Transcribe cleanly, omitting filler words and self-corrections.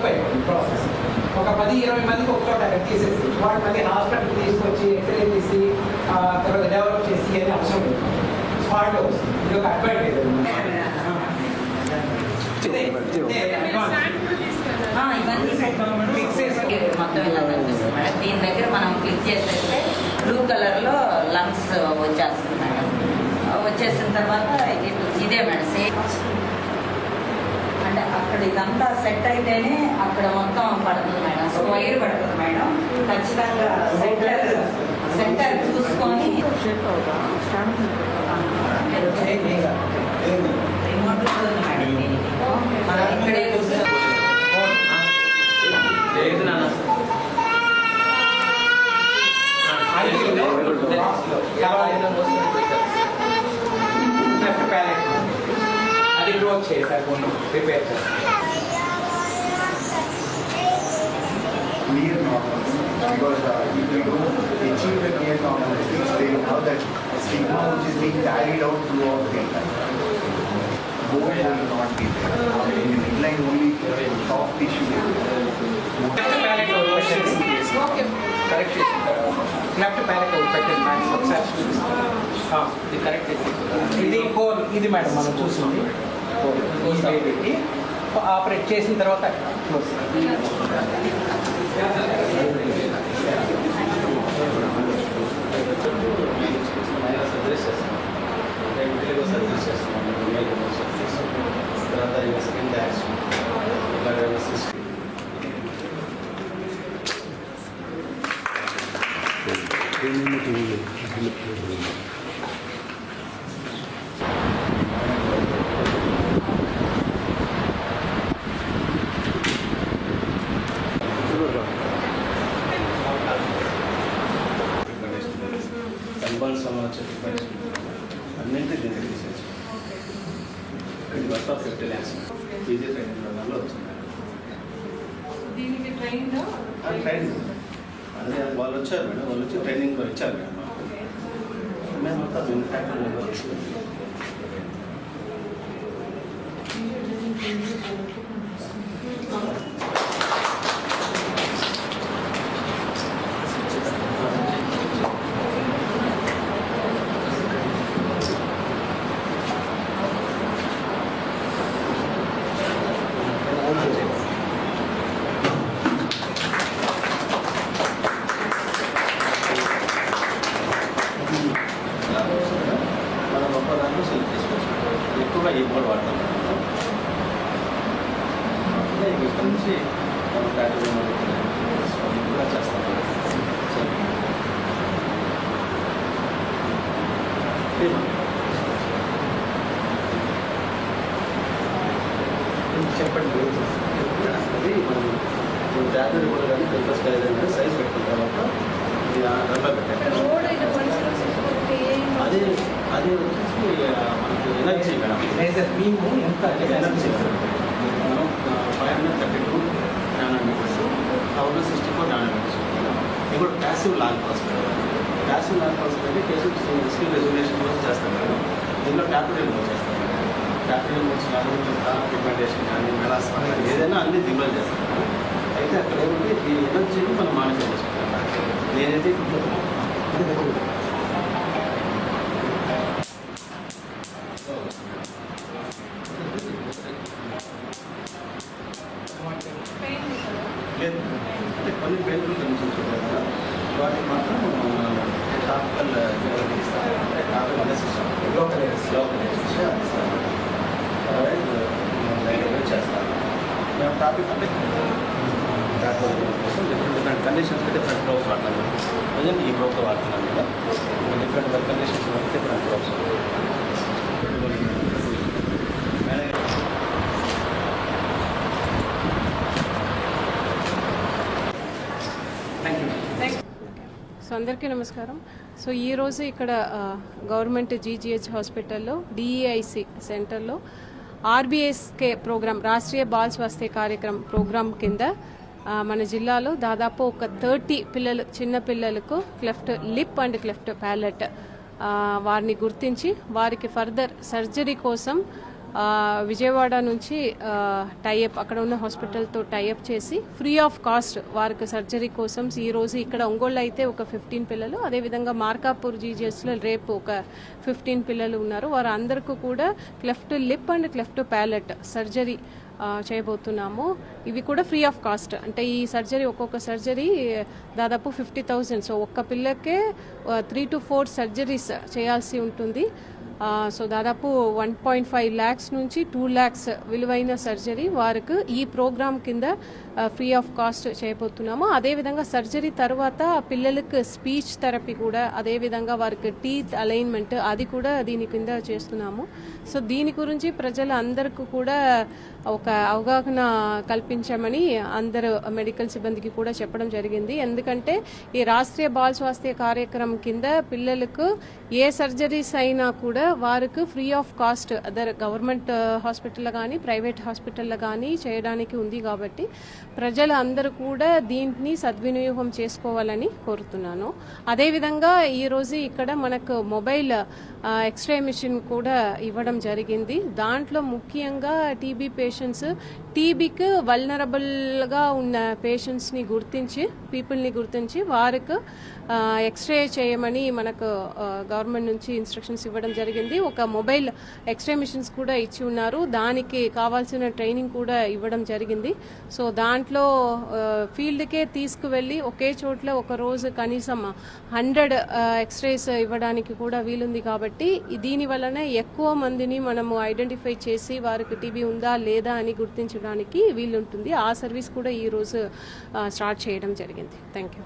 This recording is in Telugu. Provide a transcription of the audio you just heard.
డెవలప్ అయిపోయింది ప్రాసెస్. ఒక 10-20 మందికి ఒక చోట అక్కడ తీసేసి వాడు మళ్ళీ హాస్పిటల్కి తీసుకొచ్చి ఎక్స్రే తీసి తర్వాత డెవలప్ చేసి అనే అవసరం లేదు. స్పాట్లో వస్తుంది. ఇది ఒక అడ్వాంటేజ్. మొత్తం ఇలా కనిపిస్తుంది మేడం. దీని దగ్గర మనం క్లిక్ చేసేస్తే బ్లూ కలర్లో లంగ్స్ వచ్చేస్తుంది మేడం. వచ్చేసిన తర్వాత ఇదే మేడం సేమ్. అంటే అక్కడ ఇదంతా సెట్ అయితేనే అక్కడ మొత్తం పడుతుంది మేడం. స్క్వేర్ పడుతుంది మేడం. ఖచ్చితంగా సెంటర్ చూసుకొని రిమోట్ ఉంటుంది మేడం. దీనికి మనం ఇక్కడే అది గ్రోత్ చేశారు కొన్ని రిపేర్ చేస్తారు. Near normalcy, because if we don't achieve the near normalcy, they have that stigma which is being carried out throughout the time. Bone will not be there. In the midline only soft tissue. Correct left parrot పెట్టండి మ్యాక్స్ ఒకసారి ఇది కరెక్ట్. ఇది కోర్, ఇది మేడం మనం చూసింది. ఈ బేబీకి ఆపరేట్ చేసిన తర్వాత క్లోజ్. అన్నింటి దీనికి తీసేసి ఇది work of 50 lakhs easy training వల్ల వచ్చింది. ట్రైనింగ్ అదే వాళ్ళు వచ్చారు మేడం. వాళ్ళు వచ్చి ట్రైనింగ్ ఇచ్చారు మేడం. మేము అంతా మ్యానుఫ్యాక్చరింగ్ మనం గొప్ప దాంట్లో సెలెక్ట్ చేసుకోవచ్చు. ఎక్కువగా ఈ బోర్డు వాడతాం. ఇక్కడ నుంచి మనం కూడా చేస్తాం. చెప్పండి. అది మనం ట్యాబ్లెట్ కూడా కానీ పెంపస్ కలిగిందంటే సైజ్ పెట్టిన తర్వాత రబ్బర్ పెట్టాలి. అదే అదే వచ్చేసి మనకి ఎనర్జీ మేడం. మేము ఎంత ఎనర్జీ మనం 532 నానోమీటర్స్ 1064 నానోమీటర్స్. ఇది కూడా passive long pulse madam. Passive long pulse అంటే కేసు స్కిన్ రెజల్యూషన్ కోసం చేస్తాం మేడం. దీనిలో ట్యాబ్లెట్ రిమూవ్ చేస్తాం మేడం. ట్యాబ్లెట్ రిమూవ్స్ కానీ పిగ్మెంటేషన్ కానీ మెలాస్మా కానీ ఏదైనా అన్ని దీనిలో చేస్తాం మేడం. అయితే అక్కడ ఏమంటే ఈ ఎనర్జీని మనం మానిటర్ చేసుకుంటాం. నేనైతే లేదు అంటే కొన్ని పెయిన్ఫుల్ కండిషన్స్ ఉంటాయి కదా, వాటికి మాత్రం టాపికల్ ఇస్తాను. అంటే టాపికల్ లోకల్ చేస్తాను. మేము టాపిక్ అంటే డిఫరెంట్ కండిషన్స్కి డిఫరెంట్ డ్రాప్స్ వాడతాను. ప్రజెంట్ ఈ డ్రాప్ వాడుతున్నాను కదా. Different conditions different drops. So అందరికీ నమస్కారం. సో ఈరోజు ఇక్కడ గవర్నమెంట్ జీజీహెచ్ హాస్పిటల్లో డిఈఐసి సెంటర్లో ఆర్బీఎస్కే ప్రోగ్రామ్, రాష్ట్రీయ బాల్ స్వాస్థ్య కార్యక్రమం ప్రోగ్రాం కింద మన జిల్లాలో దాదాపు ఒక 30 పిల్లలు, చిన్న పిల్లలకు cleft lip and cleft palate వారిని గుర్తించి వారికి ఫర్దర్ సర్జరీ కోసం విజయవాడ నుంచి టైఅప్ అక్కడ ఉన్న హాస్పిటల్తో టైఅప్ చేసి ఫ్రీ ఆఫ్ కాస్ట్ వారికి సర్జరీ కోసం ఈరోజు ఇక్కడ ఒంగోలు అయితే ఒక 15 పిల్లలు, అదేవిధంగా మార్కాపూర్ జీజీఎస్లో రేపు ఒక 15 పిల్లలు ఉన్నారు. వారు అందరికీ కూడా cleft lip and cleft palate surgery చేయబోతున్నాము. ఇవి కూడా ఫ్రీ ఆఫ్ కాస్ట్. అంటే ఈ సర్జరీ ఒక్కొక్క సర్జరీ దాదాపు 50,000. సో ఒక్క పిల్లకే 3 to 4 సర్జరీస్ చేయాల్సి ఉంటుంది. సో దాదాపు 1.5 lakhs నుంచి 2 lakhs విలువైన సర్జరీ వారికి ఈ ప్రోగ్రామ్ కింద ఫ్రీ ఆఫ్ కాస్ట్ చేయబోతున్నాము. అదేవిధంగా సర్జరీ తర్వాత పిల్లలకు స్పీచ్ థెరపీ కూడా, అదేవిధంగా వారికి టీత్ అలైన్మెంట్ అది కూడా దీని కింద చేస్తున్నాము. సో దీని గురించి ప్రజలు అందరికీ కూడా ఒక అవగాహన కల్పించమని అందరు మెడికల్ సిబ్బందికి కూడా చెప్పడం జరిగింది. ఎందుకంటే ఈ రాష్ట్రీయ బాల్ స్వాస్థ్య కార్యక్రమం కింద పిల్లలకు ఏ సర్జరీస్ అయినా కూడా వారికి free of cost other government హాస్పిటల్లో కానీ ప్రైవేట్ హాస్పిటల్లో కానీ చేయడానికి ఉంది. కాబట్టి ప్రజలు అందరూ కూడా దీన్ని సద్వినియోగం చేసుకోవాలని కోరుతున్నాను. అదేవిధంగా ఈరోజు ఇక్కడ మనకు మొబైల్ ఎక్స్రే మిషన్ కూడా ఇవ్వడం జరిగింది. దాంట్లో ముఖ్యంగా టీబీ పేషెంట్స్, టీబీకి వల్నరబుల్గా ఉన్న పేషెంట్స్ని గుర్తించి పీపుల్ని గుర్తించి వారికి ఎక్స్రే చేయమని మనకు గవర్నమెంట్ నుంచి ఇన్స్ట్రక్షన్స్ ఇవ్వడం జరిగింది. ఒక మొబైల్ ఎక్స్రే మిషన్స్ కూడా ఇచ్చి ఉన్నారు. దానికి కావాల్సిన ట్రైనింగ్ కూడా ఇవ్వడం జరిగింది. సో దాంట్లో ఫీల్డ్కే తీసుకువెళ్ళి ఒకే చోట్ల ఒక రోజు కనీసం 100 ఎక్స్రేస్ ఇవ్వడానికి కూడా వీలుంది. కాబట్టి దీని వలన ఎక్కువ మందిని మనము ఐడెంటిఫై చేసి వారికి టీబీ ఉందా లేదా అని గుర్తించడానికి వీలుంటుంది. ఆ సర్వీస్ కూడా ఈరోజు స్టార్ట్ చేయడం జరిగింది. Thank you.